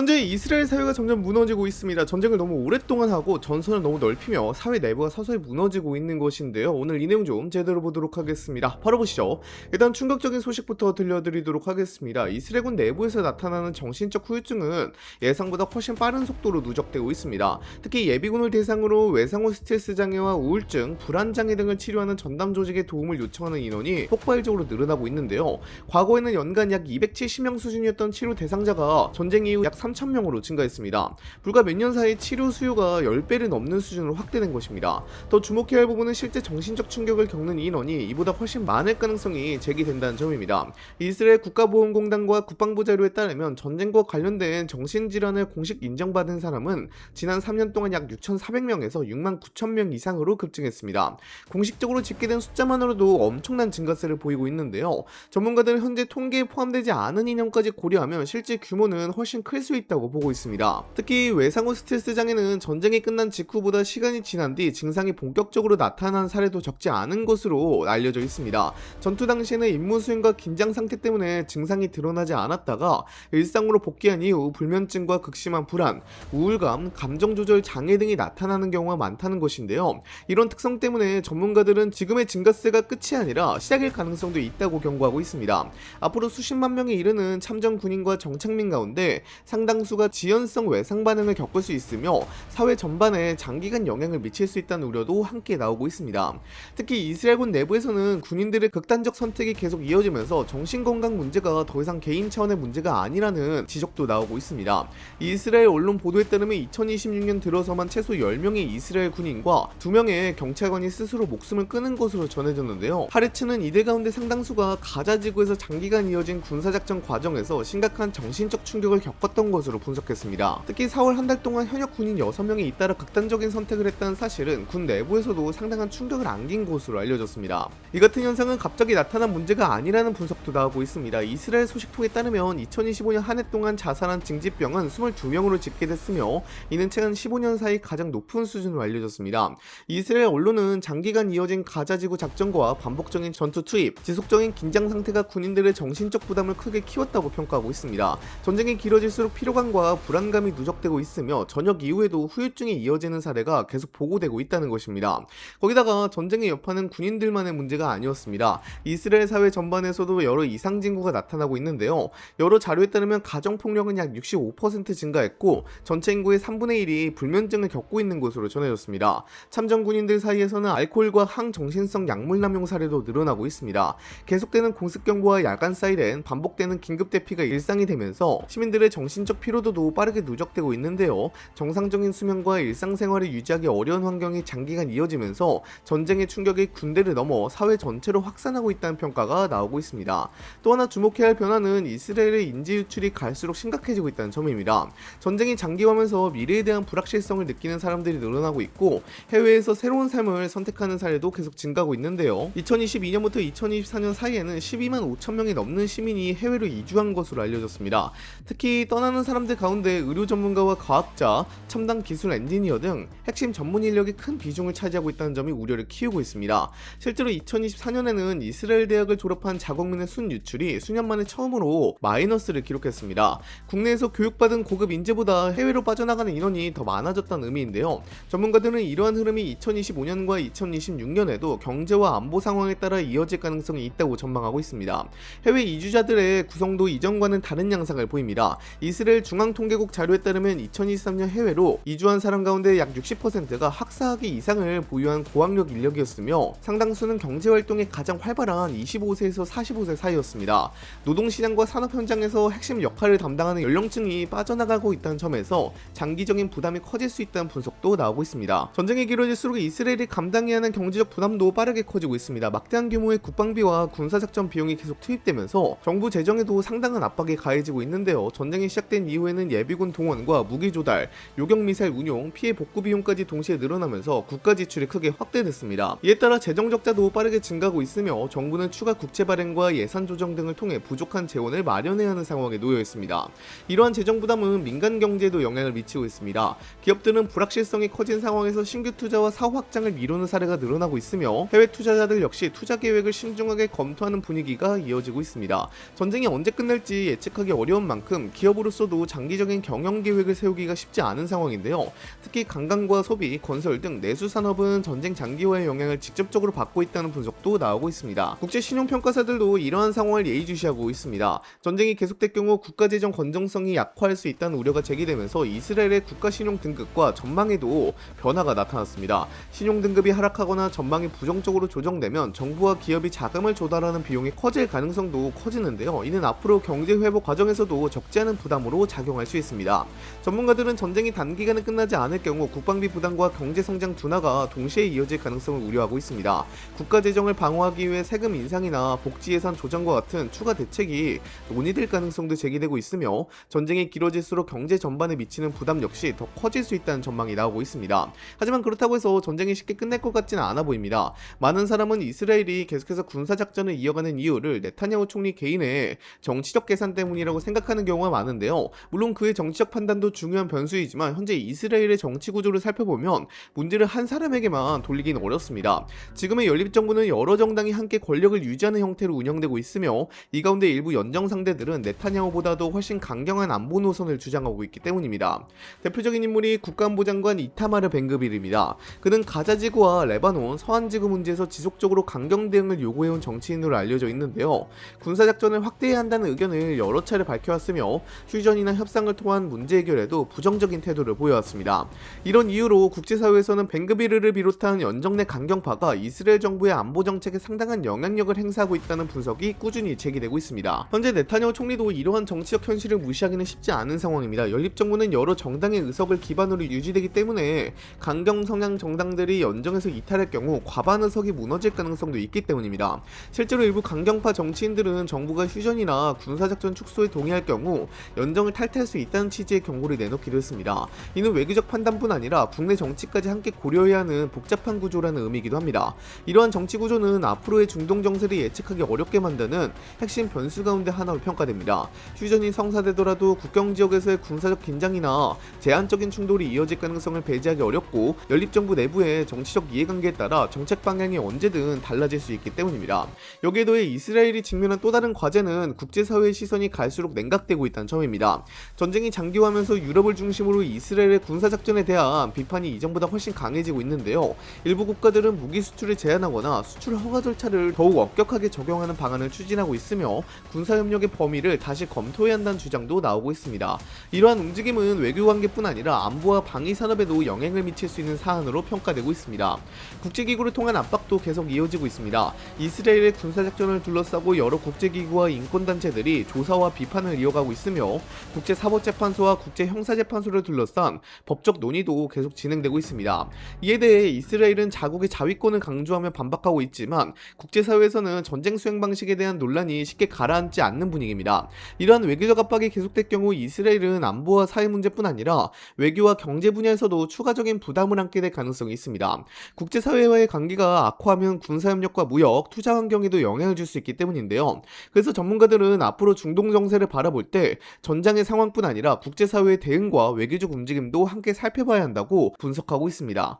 현재 이스라엘 사회가 점점 무너지고 있습니다. 전쟁을 너무 오랫동안 하고 전선을 너무 넓히며 사회 내부가 서서히 무너지고 있는 것인데요. 오늘 이 내용 좀 제대로 보도록 하겠습니다. 바로 보시죠. 일단 충격적인 소식부터 들려드리도록 하겠습니다. 이스라엘군 내부에서 나타나는 정신적 후유증은 예상보다 훨씬 빠른 속도로 누적되고 있습니다. 특히 예비군을 대상으로 외상후 스트레스 장애와 우울증, 불안 장애 등을 치료하는 전담 조직의 도움을 요청하는 인원이 폭발적으로 늘어나고 있는데요. 과거에는 연간 약 270명 수준이었던 치료 대상자가 전쟁 이후 약 3,000명으로 증가했습니다. 불과 몇 년 사이 치료 수요가 10배를 넘는 수준으로 확대된 것입니다. 더 주목해야 할 부분은 실제 정신적 충격을 겪는 인원이 이보다 훨씬 많을 가능성이 제기된다는 점입니다. 이스라엘 국가보험공단과 국방부 자료에 따르면 전쟁과 관련된 정신질환을 공식 인정받은 사람은 지난 3년 동안 약 6,400명에서 69,000명 이상으로 급증했습니다. 공식적으로 집계된 숫자만으로도 엄청난 증가세를 보이고 있는데요. 전문가들은 현재 통계에 포함되지 않은 인원까지 고려하면 실제 규모는 훨씬 클 수 있다고 보고 있습니다. 특히 외상후 스트레스 장애는 전쟁이 끝난 직후보다 시간이 지난 뒤 증상이 본격적으로 나타난 사례도 적지 않은 것으로 알려져 있습니다. 전투 당시에는 임무 수행과 긴장 상태 때문에 증상이 드러나지 않았다가 일상으로 복귀한 이후 불면증과 극심한 불안, 우울감, 감정 조절 장애 등이 나타나는 경우가 많다는 것인데요. 이런 특성 때문에 전문가들은 지금의 증가세가 끝이 아니라 시작일 가능성도 있다고 경고하고 있습니다. 앞으로 수십만 명에 이르는 참전 군인과 정착민 가운데 상당수가 지연성 외상 반응을 겪을 수 있으며 사회 전반에 장기간 영향을 미칠 수 있다는 우려도 함께 나오고 있습니다. 특히 이스라엘군 내부에서는 군인들의 극단적 선택이 계속 이어지면서 정신건강 문제가 더 이상 개인 차원의 문제가 아니라는 지적도 나오고 있습니다. 이스라엘 언론 보도에 따르면 2026년 들어서만 최소 10명의 이스라엘 군인과 2명의 경찰관이 스스로 목숨을 끊은 것으로 전해졌는데요. 하르츠는 이들 가운데 상당수가 가자 지구에서 장기간 이어진 군사작전 과정에서 심각한 정신적 충격을 겪었던 것으로 분석했습니다. 특히 4월 한 달 동안 현역 군인 6명이 잇따라 극단적인 선택을 했다는 사실은 군 내부에서도 상당한 충격을 안긴 것으로 알려졌습니다. 이 같은 현상은 갑자기 나타난 문제가 아니라는 분석도 나오고 있습니다. 이스라엘 소식통에 따르면 2025년 한 해 동안 자살한 징집병은 22명으로 집계됐으며 이는 최근 15년 사이 가장 높은 수준으로 알려졌습니다. 이스라엘 언론은 장기간 이어진 가자지구 작전과 반복적인 전투 투입, 지속적인 긴장 상태가 군인들의 정신적 부담을 크게 키웠다고 평가하고 있습니다. 전쟁이 길어질수록 피로감과 불안감이 누적되고 있으며 전역 이후에도 후유증이 이어지는 사례가 계속 보고되고 있다는 것입니다. 거기다가 전쟁의 여파는 군인들만의 문제가 아니었습니다. 이스라엘 사회 전반에서도 여러 이상 징후가 나타나고 있는데요. 여러 자료에 따르면 가정폭력은 약 65% 증가했고 전체 인구의 3분의 1이 불면증을 겪고 있는 것으로 전해졌습니다. 참전 군인들 사이에서는 알코올과 항정신성 약물 남용 사례도 늘어나고 있습니다. 계속되는 공습 경보와 야간 사이렌, 반복되는 긴급 대피가 일상이 되면서 시민들의 정신적 피로도도 빠르게 누적되고 있는데요. 정상적인 수면과 일상생활을 유지하기 어려운 환경이 장기간 이어지면서 전쟁의 충격이 군대를 넘어 사회 전체로 확산하고 있다는 평가가 나오고 있습니다. 또 하나 주목해야 할 변화는 이스라엘의 인지 유출이 갈수록 심각해지고 있다는 점입니다. 전쟁이 장기화하면서 미래에 대한 불확실성을 느끼는 사람들이 늘어나고 있고 해외에서 새로운 삶을 선택하는 사례도 계속 증가하고 있는데요. 2022년부터 2024년 사이에는 12만 5천 명이 넘는 시민이 해외로 이주한 것으로 알려졌습니다. 특히 떠나는 사람들 가운데 의료 전문가와 과학자, 첨단 기술 엔지니어 등 핵심 전문 인력이 큰 비중을 차지하고 있다는 점이 우려를 키우고 있습니다. 실제로 2024년에는 이스라엘 대학을 졸업한 자국민의 순 유출이 수년 만에 처음으로 마이너스를 기록했습니다. 국내에서 교육받은 고급 인재보다 해외로 빠져나가는 인원이 더 많아졌다는 의미인데요. 전문가들은 이러한 흐름이 2025년과 2026년에도 경제와 안보 상황에 따라 이어질 가능성이 있다고 전망하고 있습니다. 해외 이주자들의 구성도 이전과는 다른 양상을 보입니다. 이스라엘 중앙통계국 자료에 따르면 2023년 해외로 이주한 사람 가운데 약 60%가 학사학위 이상을 보유한 고학력 인력이었으며 상당수는 경제활동이 가장 활발한 25세에서 45세 사이였습니다. 노동시장과 산업 현장에서 핵심 역할을 담당하는 연령층이 빠져나가고 있다는 점에서 장기적인 부담이 커질 수 있다는 분석도 나오고 있습니다. 전쟁이 길어질수록 이스라엘이 감당해야 하는 경제적 부담도 빠르게 커지고 있습니다. 막대한 규모의 국방비와 군사작전 비용이 계속 투입되면서 정부 재정에도 상당한 압박이 가해지고 있는데요. 전쟁이 시작된 이후에는 예비군 동원과 무기 조달, 요격미사일 운용, 피해 복구 비용까지 동시에 늘어나면서 국가 지출이 크게 확대됐습니다. 이에 따라 재정 적자도 빠르게 증가하고 있으며 정부는 추가 국채 발행과 예산 조정 등을 통해 부족한 재원을 마련해야 하는 상황에 놓여 있습니다. 이러한 재정 부담은 민간 경제에도 영향을 미치고 있습니다. 기업들은 불확실성이 커진 상황에서 신규 투자와 사업 확장을 미루는 사례가 늘어나고 있으며 해외 투자자들 역시 투자 계획을 신중하게 검토하는 분위기가 이어지고 있습니다. 전쟁이 언제 끝날지 예측하기 어려운 만큼 기업으로서도 입장에서도 장기적인 경영 계획을 세우기가 쉽지 않은 상황인데요. 특히 관광과 소비, 건설 등 내수 산업은 전쟁 장기화의 영향을 직접적으로 받고 있다는 분석도 나오고 있습니다. 국제 신용평가사들도 이러한 상황을 예의주시하고 있습니다. 전쟁이 계속될 경우 국가재정 건전성이 약화할 수 있다는 우려가 제기되면서 이스라엘의 국가신용 등급과 전망에도 변화가 나타났습니다. 신용 등급이 하락하거나 전망이 부정적으로 조정되면 정부와 기업이 자금을 조달하는 비용이 커질 가능성도 커지는데요. 이는 앞으로 경제 회복 과정에서도 적지 않은 부담으로 작용할 수 있습니다. 전문가들은 전쟁이 단기간에 끝나지 않을 경우 국방비 부담과 경제 성장 둔화가 동시에 이어질 가능성을 우려하고 있습니다. 국가 재정을 방어하기 위해 세금 인상이나 복지 예산 조정과 같은 추가 대책이 논의될 가능성도 제기되고 있으며 전쟁이 길어질수록 경제 전반에 미치는 부담 역시 더 커질 수 있다는 전망이 나오고 있습니다. 하지만 그렇다고 해서 전쟁이 쉽게 끝날 것 같지는 않아 보입니다. 많은 사람은 이스라엘이 계속해서 군사작전을 이어가는 이유를 네타냐후 총리 개인의 정치적 계산 때문이라고 생각하는 경우가 많은데요. 물론 그의 정치적 판단도 중요한 변수이지만 현재 이스라엘의 정치 구조를 살펴보면 문제를 한 사람에게만 돌리긴 어렵습니다. 지금의 연립정부는 여러 정당이 함께 권력을 유지하는 형태로 운영되고 있으며 이 가운데 일부 연정 상대들은 네타냐후보다도 훨씬 강경한 안보 노선을 주장하고 있기 때문입니다. 대표적인 인물이 국가안보장관 이타마르 벤그빌입니다. 그는 가자지구와 레바논, 서한지구 문제에서 지속적으로 강경 대응을 요구해온 정치인으로 알려져 있는데요. 군사작전을 확대해야 한다는 의견을 여러 차례 밝혀왔으며 휴전이나 협상을 통한 문제 해결에도 부정적인 태도를 보여왔습니다. 이런 이유로 국제사회에서는 벤그비르를 비롯한 연정 내 강경파가 이스라엘 정부의 안보 정책에 상당한 영향력을 행사하고 있다는 분석이 꾸준히 제기되고 있습니다. 현재 네타냐후 총리도 이러한 정치적 현실을 무시하기는 쉽지 않은 상황입니다. 연립정부는 여러 정당의 의석을 기반으로 유지되기 때문에 강경 성향 정당들이 연정에서 이탈할 경우 과반 의석이 무너질 가능성도 있기 때문입니다. 실제로 일부 강경파 정치인들은 정부가 휴전이나 군사작전 축소에 동의할 경우 연정을 탈퇴할 수 있다는 취지의 경고를 내놓기도 했습니다. 이는 외교적 판단뿐 아니라 국내 정치까지 함께 고려해야 하는 복잡한 구조라는 의미이기도 합니다. 이러한 정치 구조는 앞으로의 중동 정세를 예측하기 어렵게 만드는 핵심 변수 가운데 하나로 평가됩니다. 휴전이 성사되더라도 국경 지역에서의 군사적 긴장이나 제한적인 충돌이 이어질 가능성을 배제하기 어렵고 연립정부 내부의 정치적 이해관계에 따라 정책 방향이 언제든 달라질 수 있기 때문입니다. 여기에 더해 이스라엘이 직면한 또 다른 과제는 국제사회의 시선이 갈수록 냉각되고 있다는 점입니다. 전쟁이 장기화하면서 유럽을 중심으로 이스라엘의 군사작전에 대한 비판이 이전보다 훨씬 강해지고 있는데요. 일부 국가들은 무기 수출을 제한하거나 수출 허가 절차를 더욱 엄격하게 적용하는 방안을 추진하고 있으며 군사협력의 범위를 다시 검토해야 한다는 주장도 나오고 있습니다. 이러한 움직임은 외교관계뿐 아니라 안보와 방위산업에도 영향을 미칠 수 있는 사안으로 평가되고 있습니다. 국제기구를 통한 압박도 계속 이어지고 있습니다. 이스라엘의 군사작전을 둘러싸고 여러 국제기구와 인권단체들이 조사와 비판을 이어가고 있으며 국제사법재판소와 국제형사재판소를 둘러싼 법적 논의도 계속 진행되고 있습니다. 이에 대해 이스라엘은 자국의 자위권을 강조하며 반박하고 있지만 국제사회에서는 전쟁 수행 방식에 대한 논란이 쉽게 가라앉지 않는 분위기입니다. 이러한 외교적 압박이 계속될 경우 이스라엘은 안보와 사회 문제뿐 아니라 외교와 경제 분야에서도 추가적인 부담을 안게 될 가능성이 있습니다. 국제사회와의 관계가 악화하면 군사협력과 무역, 투자 환경에도 영향을 줄 수 있기 때문인데요. 그래서 전문가들은 앞으로 중동 정세를 바라볼 때 전장의 상황뿐 아니라 국제사회의 대응과 외교적 움직임도 함께 살펴봐야 한다고 분석하고 있습니다.